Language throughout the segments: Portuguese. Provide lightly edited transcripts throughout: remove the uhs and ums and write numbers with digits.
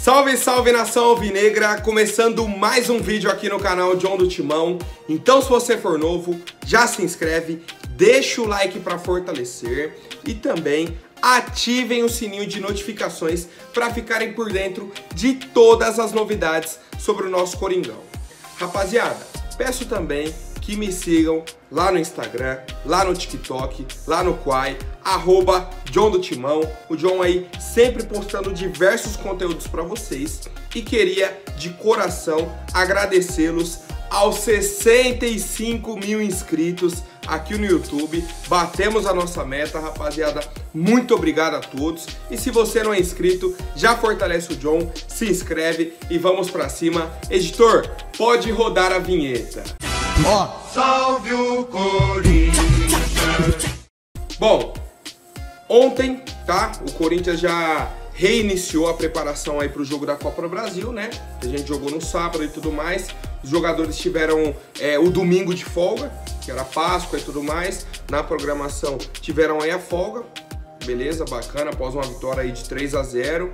Salve, salve nação alvinegra, começando mais um vídeo aqui no canal John do Timão. Então se você for novo, já se inscreve, deixa o like para fortalecer e também ativem o sininho de notificações para ficarem por dentro de todas as novidades sobre o nosso Coringão. Rapaziada, peço também que me sigam lá no Instagram, lá no TikTok, lá no Quai, @John do Timão. O John aí sempre postando diversos conteúdos para vocês. E queria de coração agradecê-los aos 65 mil inscritos aqui no YouTube. Batemos a nossa meta, rapaziada. Muito obrigado a todos. E se você não é inscrito, já fortalece o John, se inscreve e vamos pra cima. Editor, pode rodar a vinheta. Ó, salve o Corinthians! Bom, ontem, tá? O Corinthians já reiniciou a preparação aí pro jogo da Copa do Brasil, né? A gente jogou no sábado e tudo mais. Os jogadores tiveram o domingo de folga, que era Páscoa e tudo mais. Na programação tiveram aí a folga. Beleza, bacana, após uma vitória aí de 3-0.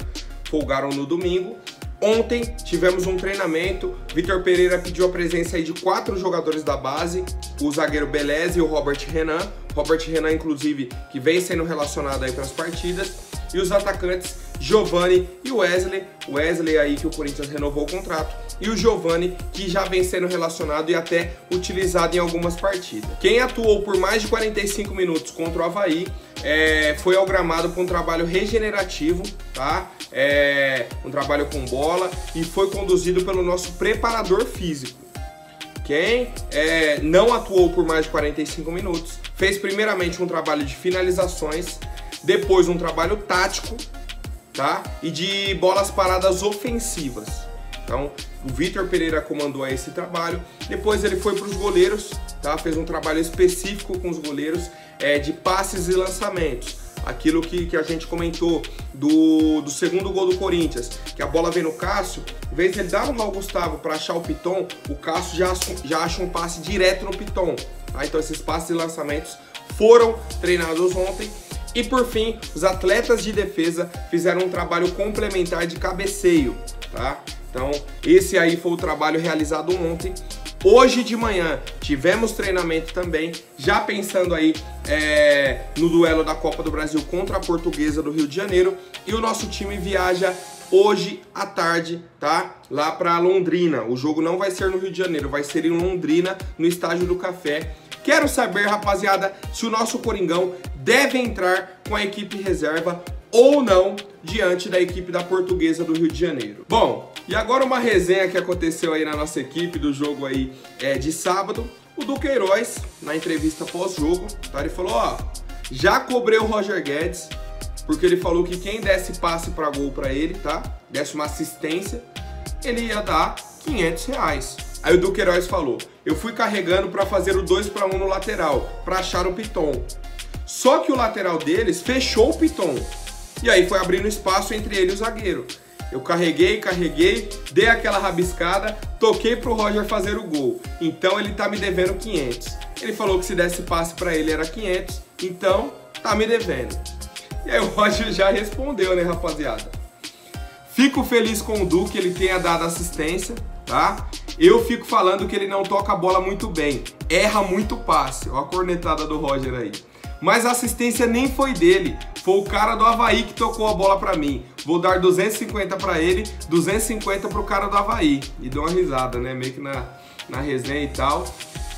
Folgaram no domingo. Ontem tivemos um treinamento, Vitor Pereira pediu a presença aí de 4 jogadores da base, o zagueiro Beleza e o Robert Renan. Robert Renan, inclusive, que vem sendo relacionado aí para as partidas. E os atacantes Giovani e Wesley. O Wesley aí que o Corinthians renovou o contrato. E o Giovani, que já vem sendo relacionado e até utilizado em algumas partidas. Quem atuou por mais de 45 minutos contra o Avaí foi ao gramado para um trabalho regenerativo, tá? Um trabalho com bola e foi conduzido pelo nosso preparador físico. Quem não atuou por mais de 45 minutos fez primeiramente um trabalho de finalizações, depois um trabalho tático, tá? E de bolas paradas ofensivas. Então, o Vitor Pereira comandou esse trabalho. Depois ele foi para os goleiros, tá? Fez um trabalho específico com os goleiros de passes e lançamentos. Aquilo que a gente comentou do segundo gol do Corinthians, que a bola vem no Cássio, em vez de ele dar no Raul Gustavo para achar o Piton, o Cássio já acha um passe direto no Piton. Tá? Então esses passes e lançamentos foram treinados ontem. E por fim, os atletas de defesa fizeram um trabalho complementar de cabeceio, tá? Então esse aí foi o trabalho realizado ontem. Hoje de manhã tivemos treinamento também, já pensando aí no duelo da Copa do Brasil contra a Portuguesa do Rio de Janeiro. E o nosso time viaja hoje à tarde, tá? Lá para Londrina. O jogo não vai ser no Rio de Janeiro, vai ser em Londrina, no Estádio do Café. Quero saber, rapaziada, se o nosso Coringão deve entrar com a equipe reserva ou não diante da equipe da Portuguesa do Rio de Janeiro. Bom, e agora uma resenha que aconteceu aí na nossa equipe do jogo aí de sábado. O Duqueiroz, na entrevista pós-jogo, tá? Ele falou, ó, já cobrei o Roger Guedes, porque ele falou que quem desse passe para gol para ele, tá? Desse uma assistência, ele ia dar R$500. Aí o Duqueiroz falou, eu fui carregando para fazer o 2-1 no lateral, para achar o Piton. Só que o lateral deles fechou o Piton. E aí foi abrindo espaço entre ele e o zagueiro. Eu carreguei, dei aquela rabiscada, toquei pro Roger fazer o gol. Então ele tá me devendo 500. Ele falou que se desse passe para ele era 500, então tá me devendo. E aí o Roger já respondeu, né, rapaziada? Fico feliz com o Du que ele tenha dado assistência, tá? Eu fico falando que ele não toca a bola muito bem, erra muito passe. Olha a cornetada do Roger aí. Mas a assistência nem foi dele, foi o cara do Avaí que tocou a bola pra mim. Vou dar 250 pra ele, 250 pro cara do Avaí. E deu uma risada, né, meio que na resenha e tal.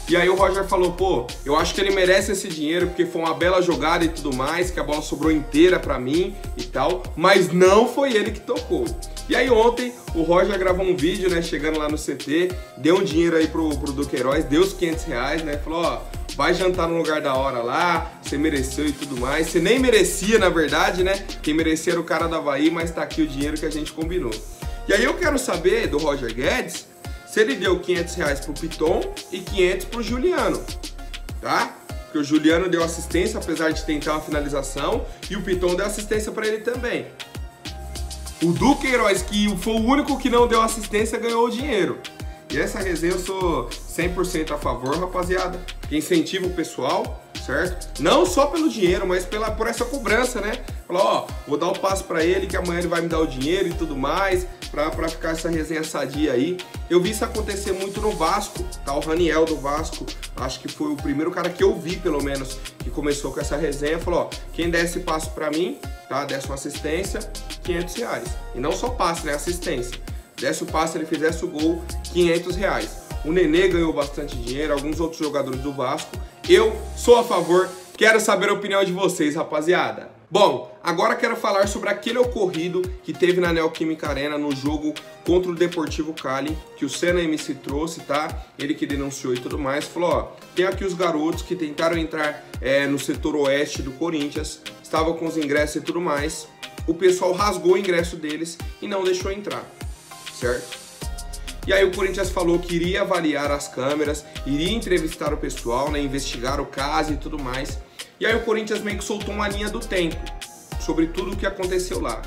E aí o Roger falou, pô, eu acho que ele merece esse dinheiro porque foi uma bela jogada e tudo mais, que a bola sobrou inteira pra mim e tal, mas não foi ele que tocou. E aí ontem o Roger gravou um vídeo, né, chegando lá no CT, deu um dinheiro aí pro Duqueiroz, deu os R$500, né, falou, ó, vai jantar no lugar da hora lá, você mereceu e tudo mais. Você nem merecia, na verdade, né, quem merecia era o cara do Avaí, mas tá aqui o dinheiro que a gente combinou. E aí eu quero saber do Roger Guedes se ele deu R$500 pro Piton e 500 pro Juliano, tá? Porque o Juliano deu assistência, apesar de tentar uma finalização, e o Piton deu assistência para ele também. O Duqueiroz, que foi o único que não deu assistência, ganhou o dinheiro. E essa resenha eu sou 100% a favor, rapaziada. Que incentiva o pessoal. certo? Não só pelo dinheiro, mas por essa cobrança, né? Falar, ó, vou dar o passo pra ele que amanhã ele vai me dar o dinheiro e tudo mais, pra ficar essa resenha sadia aí. Eu vi isso acontecer muito no Vasco, tá? O Raniel do Vasco, acho que foi o primeiro cara que eu vi, pelo menos, que começou com essa resenha, falou, ó, quem der esse passo pra mim, tá? Desse uma assistência, R$500. E não só passe, né? Assistência. Desse o passe, ele fizesse o gol, R$500. O Nenê ganhou bastante dinheiro, alguns outros jogadores do Vasco. Eu sou a favor, quero saber a opinião de vocês, rapaziada. Bom, agora quero falar sobre aquele ocorrido que teve na Neoquímica Arena no jogo contra o Deportivo Cali, que o Senna MC trouxe, tá? Ele que denunciou e tudo mais, falou, ó, tem aqui os garotos que tentaram entrar no setor oeste do Corinthians, estavam com os ingressos e tudo mais, o pessoal rasgou o ingresso deles e não deixou entrar, certo? E aí o Corinthians falou que iria avaliar as câmeras, iria entrevistar o pessoal, né, investigar o caso e tudo mais. E aí o Corinthians meio que soltou uma linha do tempo sobre tudo o que aconteceu lá.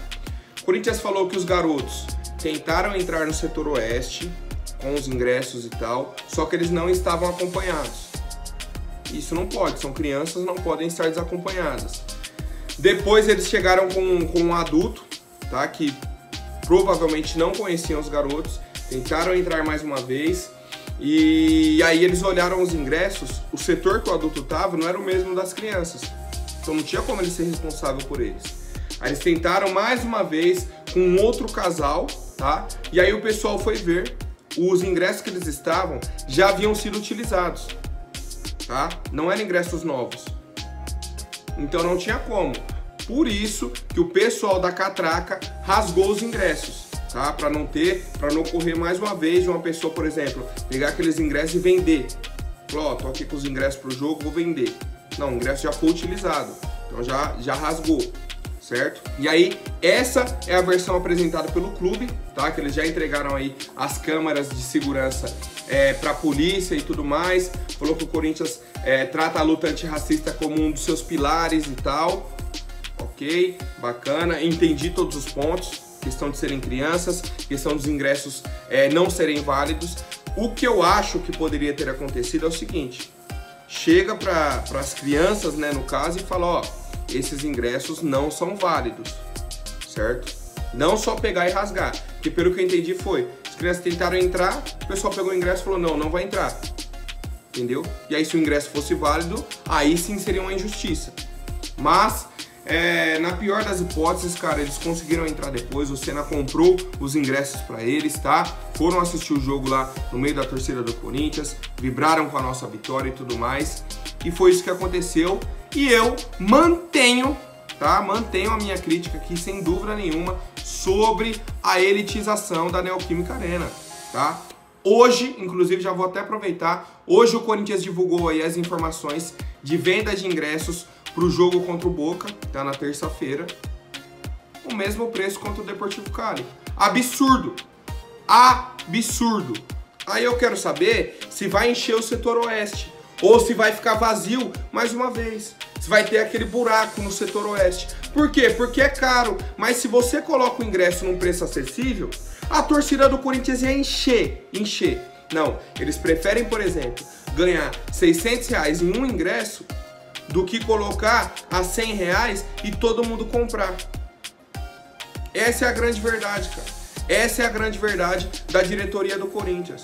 O Corinthians falou que os garotos tentaram entrar no setor oeste com os ingressos e tal, só que eles não estavam acompanhados. Isso não pode, são crianças, não podem estar desacompanhadas. Depois eles chegaram com um adulto, tá, que provavelmente não conheciam os garotos, tentaram entrar mais uma vez e aí eles olharam os ingressos, o setor que o adulto estava não era o mesmo das crianças, então não tinha como ele ser responsável por eles. Aí eles tentaram mais uma vez com um outro casal, tá? E aí o pessoal foi ver, os ingressos que eles estavam já haviam sido utilizados, tá? Não eram ingressos novos, então não tinha como. Por isso que o pessoal da catraca rasgou os ingressos. Tá? Para não ocorrer mais uma vez de uma pessoa, por exemplo, pegar aqueles ingressos e vender. Falou, ó, tô aqui com os ingressos pro jogo, vou vender. Não, o ingresso já foi utilizado, então já rasgou, certo? E aí, essa é a versão apresentada pelo clube, tá? Que eles já entregaram aí as câmeras de segurança pra polícia e tudo mais. Falou que o Corinthians trata a luta antirracista como um dos seus pilares e tal. Ok, bacana, entendi todos os pontos. Questão de serem crianças, questão dos ingressos não serem válidos. O que eu acho que poderia ter acontecido é o seguinte: chega para as crianças, né, no caso, e fala, ó, esses ingressos não são válidos, certo? Não só pegar e rasgar, porque pelo que eu entendi foi, as crianças tentaram entrar, o pessoal pegou o ingresso e falou, não vai entrar, entendeu? E aí se o ingresso fosse válido, aí sim seria uma injustiça. Mas na pior das hipóteses, cara, eles conseguiram entrar depois, o Senna comprou os ingressos pra eles, tá? Foram assistir o jogo lá no meio da torcida do Corinthians, vibraram com a nossa vitória e tudo mais, e foi isso que aconteceu. E eu mantenho, tá? Mantenho a minha crítica aqui, sem dúvida nenhuma, sobre a elitização da Neoquímica Arena, tá? Hoje, inclusive, já vou até aproveitar, hoje o Corinthians divulgou aí as informações de venda de ingressos pro jogo contra o Boca, tá, na terça-feira, o mesmo preço contra o Deportivo Cali. Absurdo! Absurdo! Aí eu quero saber se vai encher o setor oeste, ou se vai ficar vazio mais uma vez. Se vai ter aquele buraco no setor oeste. Por quê? Porque é caro, mas se você coloca o ingresso num preço acessível, a torcida do Corinthians ia encher. Não, eles preferem, por exemplo, ganhar R$600 em um ingresso do que colocar a R$100 e todo mundo comprar. Essa é a grande verdade, cara. Essa é a grande verdade da diretoria do Corinthians.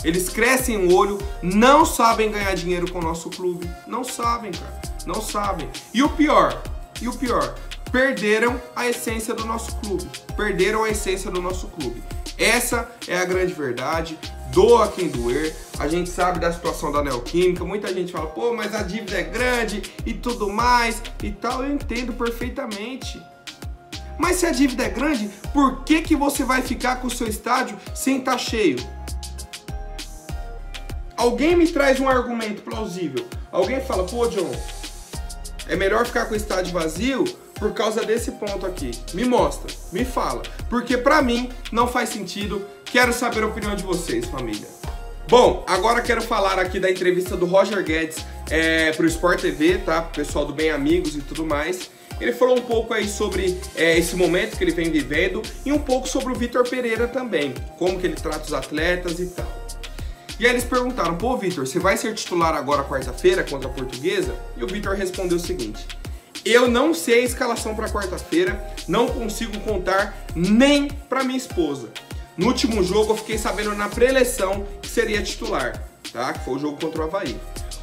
Eles crescem o olho, não sabem ganhar dinheiro com o nosso clube. Não sabem, cara. Não sabem. E o pior, perderam a essência do nosso clube. Perderam a essência do nosso clube. Essa é a grande verdade. Doa quem doer. A gente sabe da situação da Neoquímica. Muita gente fala, pô, mas a dívida é grande e tudo mais e tal. Eu entendo perfeitamente. Mas se a dívida é grande, por que você vai ficar com o seu estádio sem estar cheio? Alguém me traz um argumento plausível. Alguém fala, pô, John, é melhor ficar com o estádio vazio por causa desse ponto aqui. Me mostra, me fala. Porque pra mim não faz sentido. Quero saber a opinião de vocês, família. Bom, agora quero falar aqui da entrevista do Roger Guedes pro Sport TV, tá? Pro pessoal do Bem Amigos e tudo mais. Ele falou um pouco aí sobre esse momento que ele vem vivendo e um pouco sobre o Vitor Pereira também, como que ele trata os atletas e tal. E aí eles perguntaram, pô, Vitor, você vai ser titular agora quarta-feira contra a Portuguesa? E o Vitor respondeu o seguinte: eu não sei a escalação para quarta-feira, não consigo contar nem para minha esposa. No último jogo eu fiquei sabendo na pré-eleição que seria titular, tá? Que foi o jogo contra o Avaí.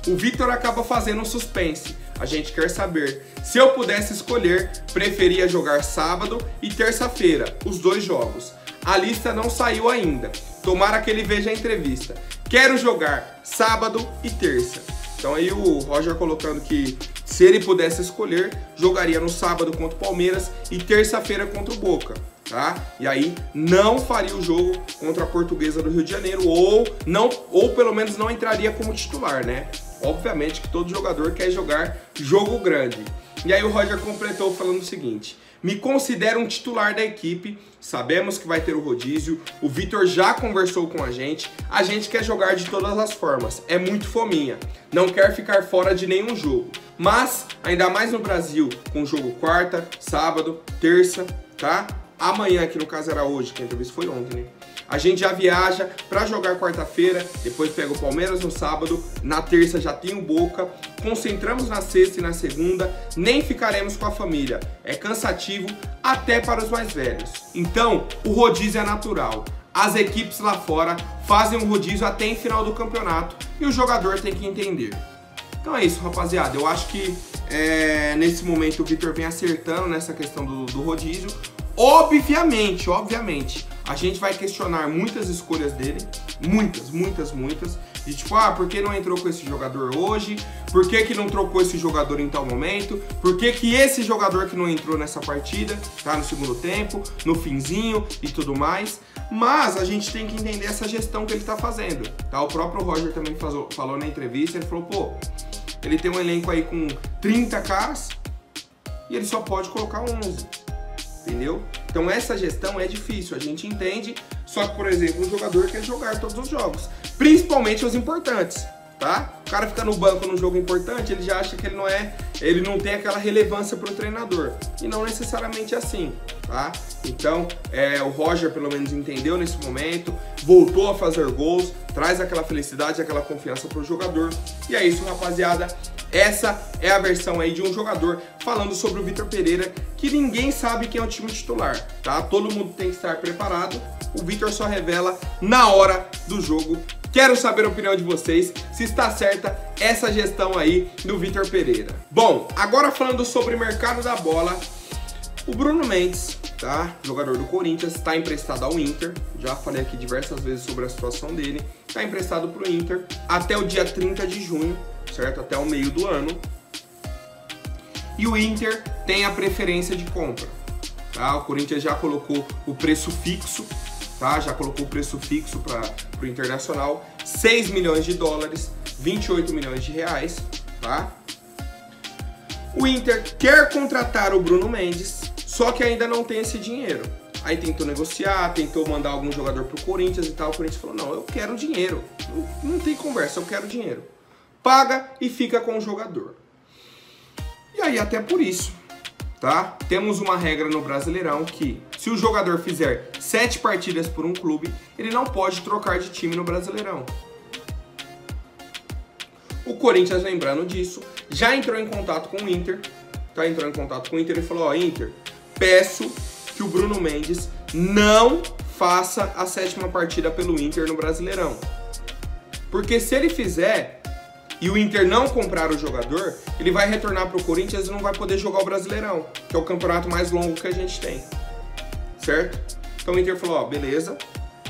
O Vitor acaba fazendo um suspense. A gente quer saber, se eu pudesse escolher, preferia jogar sábado e terça-feira, os 2 jogos. A lista não saiu ainda. Tomara que ele veja a entrevista. Quero jogar sábado e terça. Então aí o Roger colocando que se ele pudesse escolher, jogaria no sábado contra o Palmeiras e terça-feira contra o Boca, tá? E aí não faria o jogo contra a Portuguesa do Rio de Janeiro ou pelo menos não entraria como titular, né? Obviamente que todo jogador quer jogar jogo grande. E aí o Roger completou falando o seguinte: me considero um titular da equipe, sabemos que vai ter o rodízio, o Vitor já conversou com a gente quer jogar de todas as formas, é muito fominha, não quer ficar fora de nenhum jogo. Mas, ainda mais no Brasil, com jogo quarta, sábado, terça, tá? Amanhã, que no caso era hoje, que a entrevista foi ontem, né? A gente já viaja para jogar quarta-feira, depois pega o Palmeiras no sábado, na terça já tem o Boca, concentramos na sexta e na segunda, nem ficaremos com a família. É cansativo até para os mais velhos. Então, o rodízio é natural. As equipes lá fora fazem um rodízio até em final do campeonato e o jogador tem que entender. Então é isso, rapaziada. Eu acho que nesse momento o Vitor vem acertando nessa questão do rodízio. Obviamente, a gente vai questionar muitas escolhas dele, muitas, de tipo, por que não entrou com esse jogador hoje? Por que não trocou esse jogador em tal momento? Por que esse jogador que não entrou nessa partida, tá no segundo tempo, no finzinho e tudo mais? Mas a gente tem que entender essa gestão que ele tá fazendo, tá? O próprio Roger também falou na entrevista, ele falou, pô, ele tem um elenco aí com 30 caras e ele só pode colocar 11. Entendeu? Então essa gestão é difícil, a gente entende, só que, por exemplo, um jogador quer jogar todos os jogos, principalmente os importantes, tá? O cara fica no banco num jogo importante, ele já acha que ele não tem aquela relevância para o treinador, e não necessariamente assim, tá? Então, o Roger pelo menos entendeu nesse momento, voltou a fazer gols, traz aquela felicidade, aquela confiança para o jogador, e é isso, rapaziada. Essa é a versão aí de um jogador falando sobre o Vitor Pereira, que ninguém sabe quem é o time titular, tá? Todo mundo tem que estar preparado, o Vitor só revela na hora do jogo. Quero saber a opinião de vocês, se está certa essa gestão aí do Vitor Pereira. Bom, agora falando sobre o mercado da bola, o Bruno Mendes, tá? Jogador do Corinthians, está emprestado ao Inter. Já falei aqui diversas vezes sobre a situação dele. Está emprestado para o Inter até o dia 30 de junho, certo? Até o meio do ano. E o Inter tem a preferência de compra, tá? O Corinthians já colocou o preço fixo, tá? Já colocou o preço fixo para o Internacional, 6 milhões de dólares, 28 milhões de reais, tá? O Inter quer contratar o Bruno Mendes, só que ainda não tem esse dinheiro. Aí tentou negociar, tentou mandar algum jogador pro Corinthians e tal. O Corinthians falou, não, eu quero dinheiro. Não tem conversa, eu quero dinheiro. Paga e fica com o jogador. E aí até por isso, tá? Temos uma regra no Brasileirão que se o jogador fizer 7 partidas por um clube, ele não pode trocar de time no Brasileirão. O Corinthians, lembrando disso, já entrou em contato com o Inter, tá? Entrou em contato com o Inter e falou, ó, Inter, peço que o Bruno Mendes não faça a 7ª partida pelo Inter no Brasileirão. Porque se ele fizer e o Inter não comprar o jogador, ele vai retornar para o Corinthians e não vai poder jogar o Brasileirão, que é o campeonato mais longo que a gente tem, certo? Então o Inter falou, ó, beleza,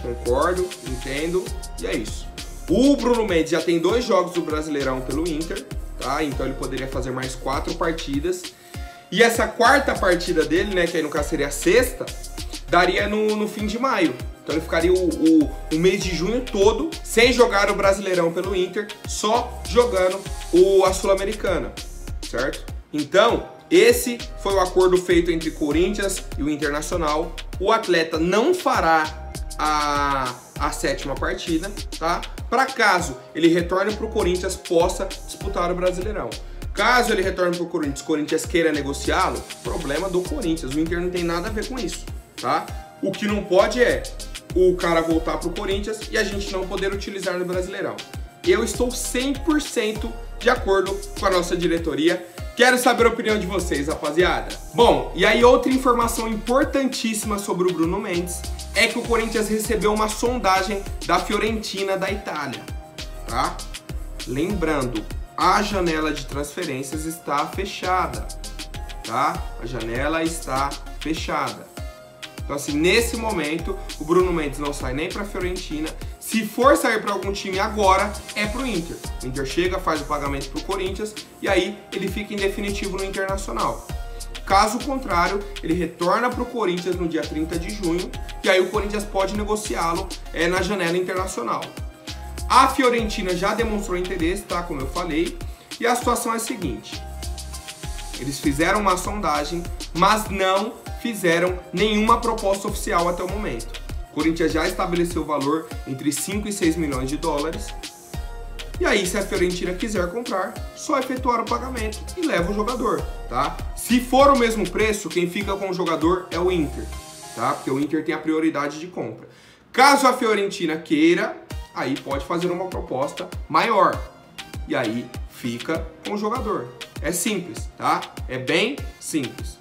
concordo, entendo, e é isso. O Bruno Mendes já tem 2 jogos do Brasileirão pelo Inter, tá? Então ele poderia fazer mais 4 partidas. E essa 4ª partida dele, né, que aí no caso seria a 6ª, daria no fim de maio. Então ele ficaria o mês de junho todo sem jogar o Brasileirão pelo Inter, só jogando a Sul-Americana, certo? Então, esse foi o acordo feito entre Corinthians e o Internacional. O atleta não fará a 7ª partida, tá? Para caso ele retorne para o Corinthians, possa disputar o Brasileirão. Caso ele retorne para o Corinthians queira negociá-lo, problema do Corinthians. O Inter não tem nada a ver com isso, tá? O que não pode é o cara voltar pro Corinthians e a gente não poder utilizar no Brasileirão. Eu estou 100% de acordo com a nossa diretoria. Quero saber a opinião de vocês, rapaziada. Bom, e aí outra informação importantíssima sobre o Bruno Mendes é que o Corinthians recebeu uma sondagem da Fiorentina da Itália, tá? Lembrando, a janela de transferências está fechada, tá? A janela está fechada. Então assim, nesse momento, o Bruno Mendes não sai nem para a Fiorentina. Se for sair para algum time agora, é pro Inter. O Inter chega, faz o pagamento pro Corinthians e aí ele fica em definitivo no Internacional. Caso contrário, ele retorna pro Corinthians no dia 30 de junho e aí o Corinthians pode negociá-lo na janela internacional. A Fiorentina já demonstrou interesse, tá? Como eu falei. E a situação é a seguinte. Eles fizeram uma sondagem, mas não fizeram nenhuma proposta oficial até o momento. O Corinthians já estabeleceu o valor entre 5 e 6 milhões de dólares. E aí, se a Fiorentina quiser comprar, só efetuar o pagamento e leva o jogador, tá? Se for o mesmo preço, quem fica com o jogador é o Inter, tá? Porque o Inter tem a prioridade de compra. Caso a Fiorentina queira, aí pode fazer uma proposta maior. E aí fica com o jogador. É simples, tá? É bem simples.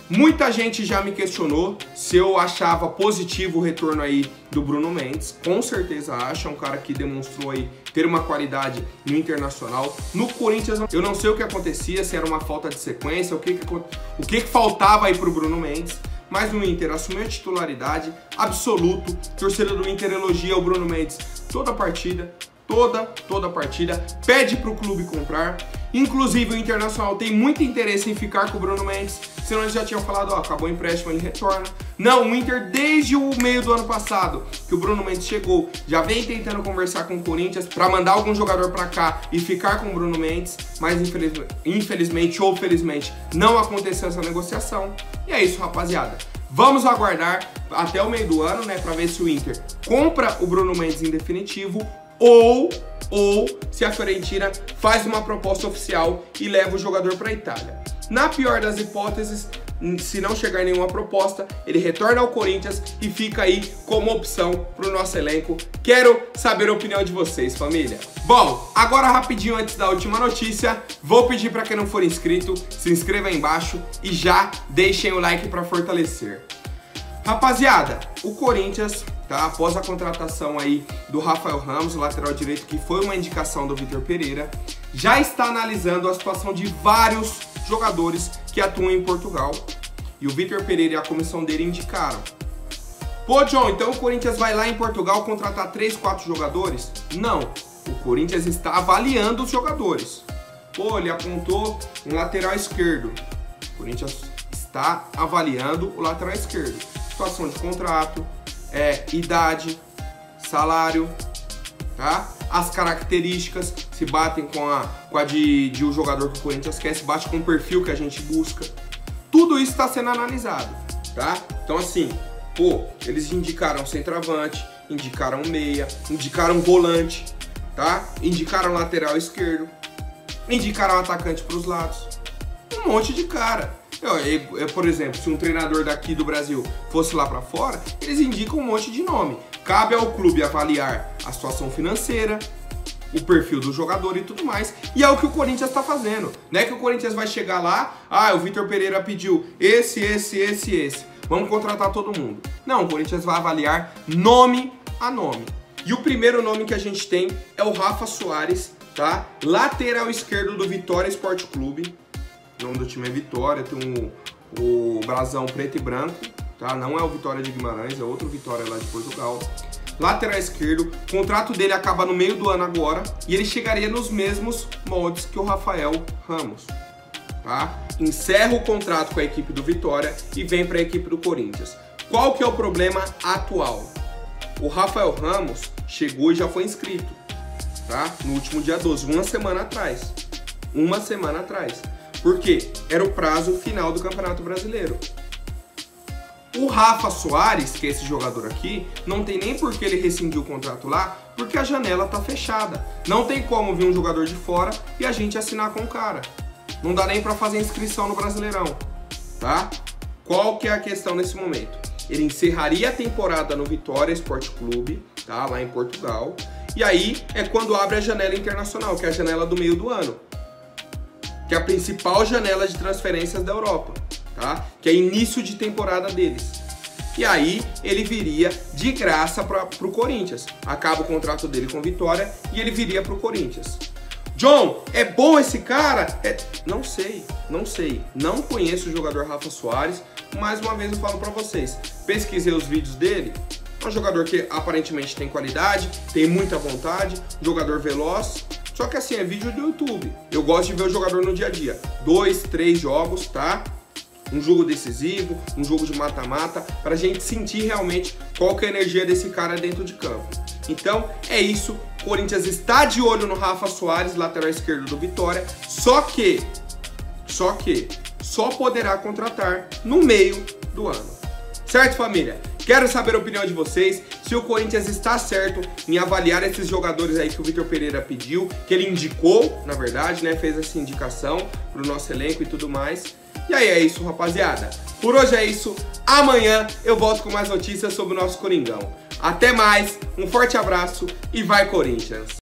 Muita gente já me questionou se eu achava positivo o retorno aí do Bruno Mendes. Com certeza acho, é um cara que demonstrou aí ter uma qualidade no Internacional. No Corinthians, eu não sei o que acontecia, se era uma falta de sequência, o que faltava aí pro Bruno Mendes. Mas no Inter assumiu a titularidade absoluto. A torcida do Inter elogia o Bruno Mendes toda a partida. Toda a partida, pede pro clube comprar. Inclusive o Internacional tem muito interesse em ficar com o Bruno Mendes, senão eles já tinham falado, ó, acabou o empréstimo, ele retorna. Não, o Inter desde o meio do ano passado, que o Bruno Mendes chegou, já vem tentando conversar com o Corinthians para mandar algum jogador para cá e ficar com o Bruno Mendes, mas infelizmente ou felizmente não aconteceu essa negociação. E é isso, rapaziada. Vamos aguardar até o meio do ano, né, para ver se o Inter compra o Bruno Mendes em definitivo ou se a Fiorentina faz uma proposta oficial e leva o jogador para a Itália. Na pior das hipóteses, se não chegar nenhuma proposta, ele retorna ao Corinthians e fica aí como opção para o nosso elenco. Quero saber a opinião de vocês, família. Bom, agora rapidinho antes da última notícia, vou pedir para quem não for inscrito, se inscreva aí embaixo e já deixem o like para fortalecer. Rapaziada, o Corinthians, tá, após a contratação aí do Rafael Ramos, lateral direito, que foi uma indicação do Vitor Pereira, já está analisando a situação de vários jogadores que atuam em Portugal. E o Vitor Pereira e a comissão dele indicaram. Pô, John, então o Corinthians vai lá em Portugal contratar 3, 4 jogadores? Não, o Corinthians está avaliando os jogadores. Pô, ele apontou um lateral esquerdo. O Corinthians está avaliando o lateral esquerdo. Situação de contrato, idade, salário, tá? As características se batem com a de um jogador que o Corinthians quer, se bate com o perfil que a gente busca. Tudo isso está sendo analisado, tá? Então assim, pô, eles indicaram centroavante, indicaram meia, indicaram volante, tá? Indicaram lateral esquerdo, indicaram atacante para os lados. Um monte de cara. Por exemplo, se um treinador daqui do Brasil fosse lá para fora, eles indicam um monte de nome. Cabe ao clube avaliar a situação financeira, o perfil do jogador e tudo mais. E é o que o Corinthians está fazendo. Não é que o Corinthians vai chegar lá, o Vitor Pereira pediu esse. Vamos contratar todo mundo. Não, o Corinthians vai avaliar nome a nome. E o primeiro nome que a gente tem é o Rafa Soares, tá? Lateral esquerdo do Vitória Esporte Clube. O nome do time é Vitória, tem o brasão preto e branco, tá? Não é o Vitória de Guimarães, é outro Vitória lá de Portugal. Lateral esquerdo, o contrato dele acaba no meio do ano agora e ele chegaria nos mesmos moldes que o Rafael Ramos, tá? Encerra o contrato com a equipe do Vitória e vem para a equipe do Corinthians. Qual que é o problema atual? O Rafael Ramos chegou e já foi inscrito, tá? No último dia 12, uma semana atrás. Por quê? Era o prazo final do Campeonato Brasileiro. O Rafa Soares, que é esse jogador aqui, não tem nem por que ele rescindiu o contrato lá, porque a janela tá fechada. Não tem como vir um jogador de fora e a gente assinar com o cara. Não dá nem para fazer inscrição no Brasileirão, tá? Qual que é a questão nesse momento? ele encerraria a temporada no Vitória Sport Clube, tá? Lá em Portugal. E aí é quando abre a janela internacional, que é a janela do meio do ano, que é a principal janela de transferências da Europa, tá? Que é início de temporada deles. E aí ele viria de graça pro Corinthians. Acaba o contrato dele com o Vitória e ele viria pro Corinthians. John, é bom esse cara? Não sei. Não conheço o jogador Rafa Soares. Mais uma vez eu falo pra vocês. Pesquisei os vídeos dele. É um jogador que aparentemente tem qualidade, tem muita vontade, um jogador veloz. Só que assim, é vídeo do YouTube. Eu gosto de ver o jogador no dia a dia. 2, 3 jogos, tá? Um jogo decisivo, um jogo de mata-mata, pra gente sentir realmente qual que é a energia desse cara dentro de campo. Então, é isso. O Corinthians está de olho no Rafa Soares, lateral esquerdo do Vitória, só que só poderá contratar no meio do ano. Certo, família? Quero saber a opinião de vocês, se o Corinthians está certo em avaliar esses jogadores aí que o Vitor Pereira pediu, que ele indicou, na verdade, né? Fez essa indicação pro nosso elenco e tudo mais. E aí é isso, rapaziada. Por hoje é isso. Amanhã eu volto com mais notícias sobre o nosso Coringão. Até mais, um forte abraço e vai Corinthians!